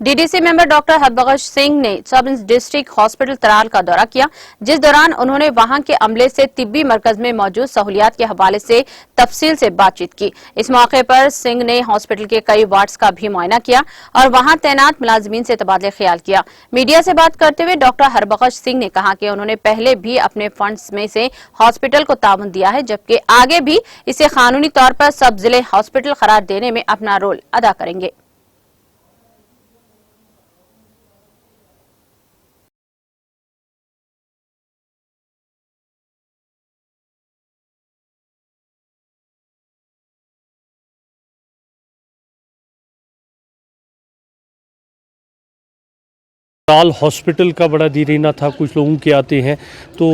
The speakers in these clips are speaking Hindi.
DDC member doctor Harbakhsh Singh ने सब डिस्ट्रिक्ट हॉस्पिटल तराल का दौरा किया, जिस दौरान उन्होंने वहां के अमले से तिब्बी मरकज में मौजूद सहूलियात के हवाले से तफसील से बातचीत की। इस मौके पर सिंह ने हॉस्पिटल के कई वार्ड्स का भी मुआयना किया और वहां तैनात मुलाजमीन से तबादले ख्याल किया। मीडिया से बात करते हुए डॉक्टर हरबख्श सिंह ने कहा कि उन्होंने पहले भी अपने फंड्स में से हॉस्पिटल को ताउन दिया है, जबकि आगे भी इसे कानूनी तौर पर सब जिले हॉस्पिटल करार देने में अपना रोल अदा करेंगे। तराल हॉस्पिटल का बड़ा दीरीना था, कुछ लोगों के आते हैं तो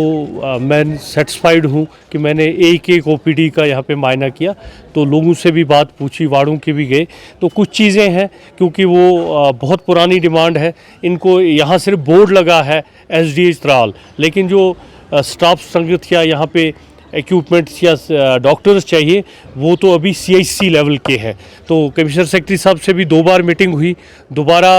मैं सेटिस्फाइड हूँ कि मैंने एक ओपीडी का यहाँ पे मायना किया, तो लोगों से भी बात पूछी, वार्डों के भी गए, तो कुछ चीज़ें हैं क्योंकि वो बहुत पुरानी डिमांड है। इनको यहाँ सिर्फ बोर्ड लगा है SDH तराल, लेकिन जो स्टाफ संगत या यहाँ पे इक्विपमेंट्स या डॉक्टर्स चाहिए वो तो अभी CHC लेवल के हैं। तो कमिश्नर सेक्रेटरी साहब से भी 2 बार मीटिंग हुई, दोबारा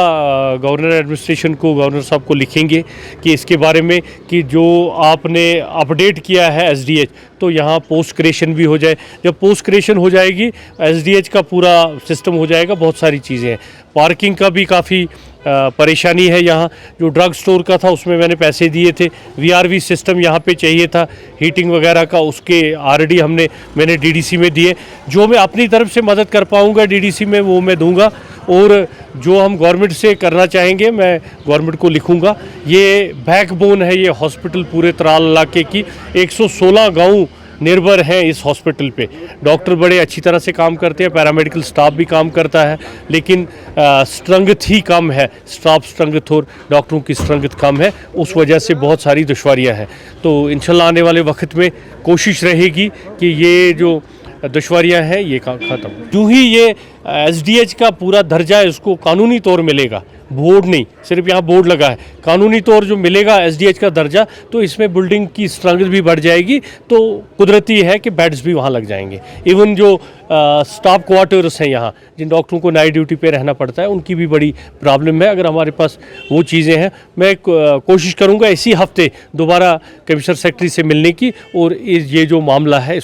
गवर्नर एडमिनिस्ट्रेशन को, गवर्नर साहब को लिखेंगे कि इसके बारे में कि जो आपने अपडेट किया है SDH, तो यहाँ पोस्ट क्रिएशन भी हो जाए। जब पोस्ट क्रिएशन हो जाएगी SDH का पूरा सिस्टम हो जाएगा। बहुत सारी चीज़ें हैं, पार्किंग का भी काफ़ी परेशानी है। यहाँ जो ड्रग स्टोर का था उसमें मैंने पैसे दिए थे, VRV सिस्टम यहाँ पे चाहिए था हीटिंग वगैरह का, उसके ऑलरेडी मैंने DDC में दिए। जो मैं अपनी तरफ से मदद कर पाऊँगा DDC में वो मैं दूंगा, और जो हम गवर्नमेंट से करना चाहेंगे मैं गवर्नमेंट को लिखूंगा। ये बैकबोन है ये हॉस्पिटल पूरे तराल इलाके की। 116 गाँव निर्भर हैं इस हॉस्पिटल पे। डॉक्टर बड़े अच्छी तरह से काम करते हैं, पैरामेडिकल स्टाफ भी काम करता है, लेकिन स्ट्रेंथ ही कम है, स्टाफ स्ट्रेंथ और डॉक्टरों की स्ट्रेंथ कम है। उस वजह से बहुत सारी दुश्वारियां हैं। तो इंशाल्लाह आने वाले वक्त में कोशिश रहेगी कि ये जो दुश्वारियां हैं ये ख़त्म। यूँ ही ये SDH का पूरा दर्जा है, उसको कानूनी तौर मिलेगा, बोर्ड नहीं, सिर्फ यहाँ बोर्ड लगा है। कानूनी तौर जो मिलेगा SDH का दर्जा, तो इसमें बिल्डिंग की स्ट्रेंथ भी बढ़ जाएगी, तो कुदरती है कि बेड्स भी वहाँ लग जाएंगे। इवन जो स्टाफ क्वार्टर्स हैं यहाँ, जिन डॉक्टरों को नाइट ड्यूटी पे रहना पड़ता है, उनकी भी बड़ी प्रॉब्लम है। अगर हमारे पास वो चीज़ें हैं, मैं कोशिश करूँगा इसी हफ्ते दोबारा कमिश्नर सेक्रेटरी से मिलने की, और ये जो मामला है